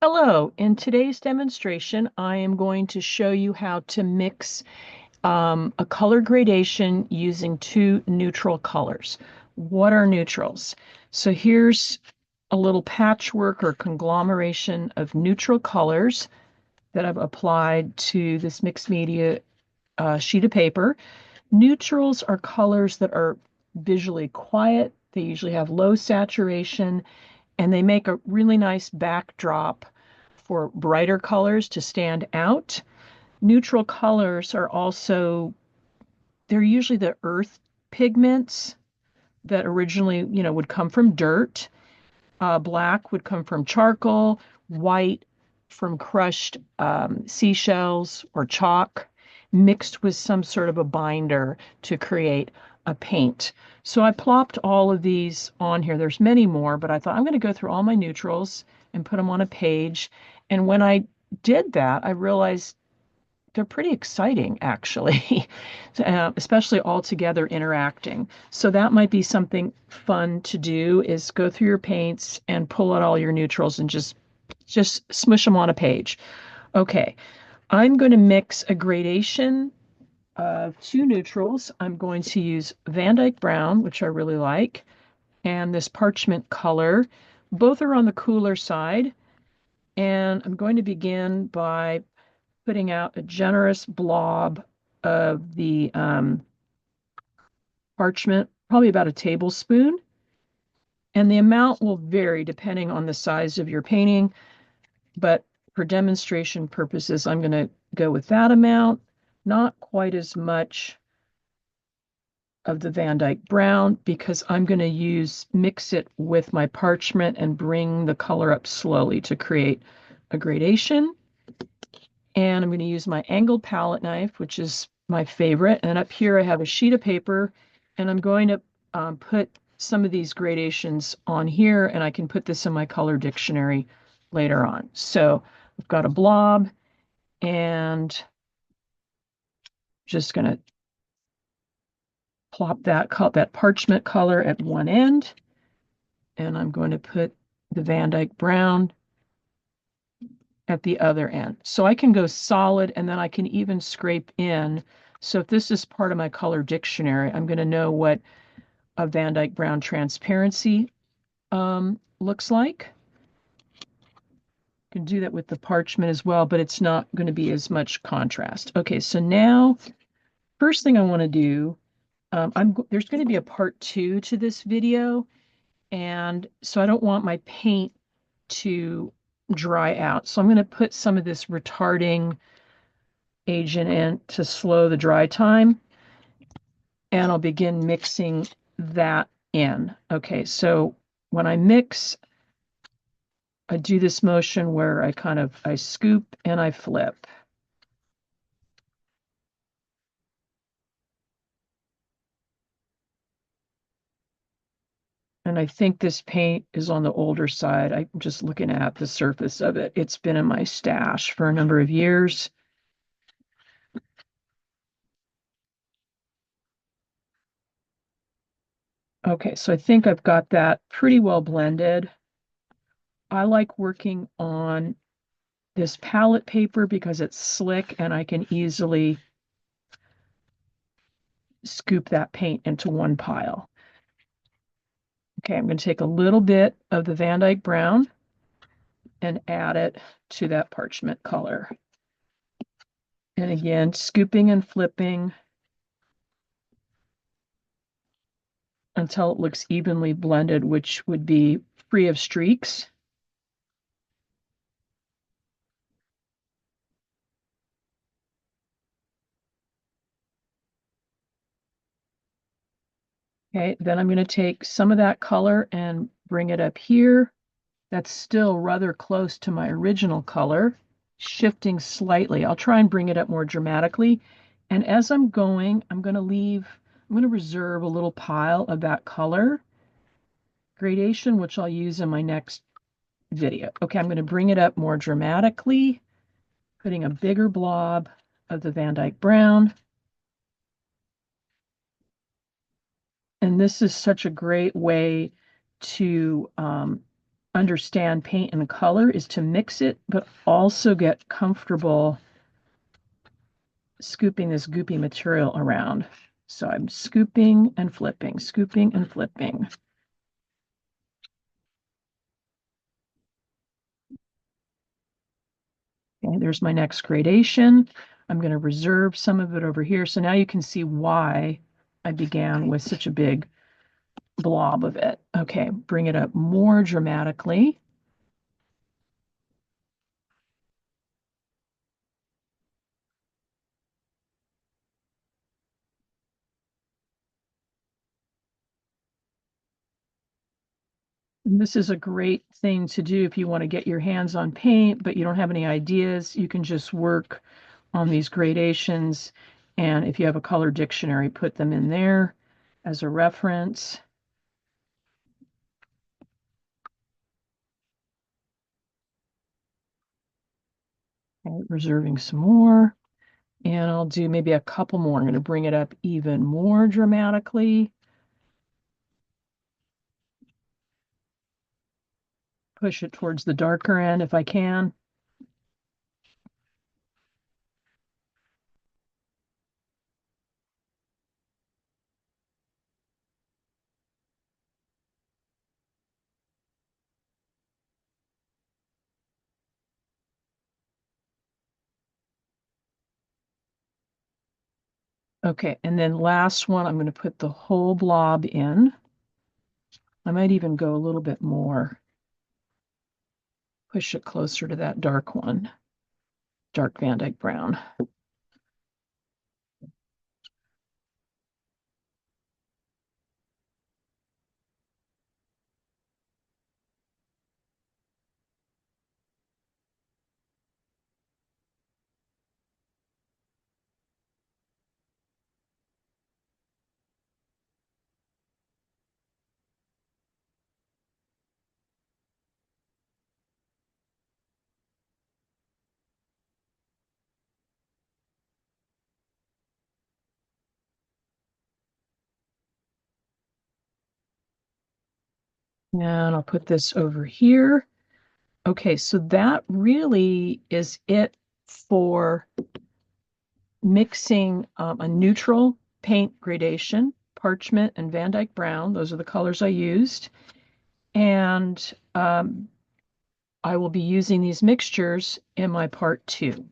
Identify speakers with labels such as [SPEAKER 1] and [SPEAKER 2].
[SPEAKER 1] Hello, in today's demonstration, I am going to show you how to mix a color gradation using two neutral colors. What are neutrals? So here's a little patchwork or conglomeration of neutral colors that I've applied to this mixed media sheet of paper. Neutrals are colors that are visually quiet. They usually have low saturation and they make a really nice backdrop for brighter colors to stand out. Neutral colors are also, they're usually the earth pigments that originally, would come from dirt. Black would come from charcoal, white from crushed seashells or chalk, mixed with some sort of a binder to create a paint. So I plopped all of these on here. There's many more, but I thought I'm going to go through all my neutrals and put them on a page. And when I did that, I realized they're pretty exciting, actually, especially all together interacting. So that might be something fun to do is go through your paints and pull out all your neutrals and just smush them on a page. Okay, I'm going to mix a gradation of two neutrals. I'm going to use Van Dyke Brown, which I really like, and this parchment color. Both are on the cooler side. And I'm going to begin by putting out a generous blob of the parchment, probably about a tablespoon. And the amount will vary depending on the size of your painting. But for demonstration purposes, I'm going to go with that amount, not quite as much of the Van Dyke Brown because I'm going to mix it with my parchment and bring the color up slowly to create a gradation. And I'm going to use my angled palette knife, which is my favorite. And up here I have a sheet of paper, and I'm going to put some of these gradations on here, and I can put this in my color dictionary later on. So I've got a blob, and just going to plop that parchment color at one end, and I'm going to put the Van Dyke Brown at the other end. So I can go solid and then I can even scrape in. So if this is part of my color dictionary, I'm going to know what a Van Dyke Brown transparency looks like. You can do that with the parchment as well, but it's not going to be as much contrast. Okay, so now first thing I want to do, there's going to be a part 2 to this video, and so I don't want my paint to dry out. So I'm going to put some of this retarding agent in to slow the dry time, and I'll begin mixing that in. Okay, so when I mix, I do this motion where I scoop and I flip. And I think this paint is on the older side. I'm just looking at the surface of it. It's been in my stash for a number of years. Okay, so I think I've got that pretty well blended. I like working on this palette paper because it's slick and I can easily scoop that paint into one pile. Okay, I'm going to take a little bit of the Van Dyke Brown and add it to that parchment color. And again, scooping and flipping until it looks evenly blended, which would be free of streaks. Okay, then I'm going to take some of that color and bring it up here. That's still rather close to my original color, shifting slightly. I'll try and bring it up more dramatically. And as I'm going, I'm going to reserve a little pile of that color gradation, which I'll use in my next video. Okay, I'm going to bring it up more dramatically, putting a bigger blob of the Van Dyke Brown. And this is such a great way to understand paint and color is to mix it, but also get comfortable scooping this goopy material around. So I'm scooping and flipping, scooping and flipping. Okay, there's my next gradation. I'm going to reserve some of it over here. So now you can see why I began with such a big blob of it. Okay, bring it up more dramatically. And this is a great thing to do if you want to get your hands on paint, but you don't have any ideas. You can just work on these gradations. And if you have a color dictionary, put them in there as a reference. Okay, reserving some more. And I'll do maybe a couple more. I'm going to bring it up even more dramatically. Push it towards the darker end if I can. Okay, and then last one, I'm going to put the whole blob in. I might even go a little bit more. Push it closer to that dark one, dark Van Dyke Brown. And I'll put this over here. Okay, so that really is it for mixing a neutral paint gradation, parchment and Van Dyke Brown. Those are the colors I used. And I will be using these mixtures in my part 2.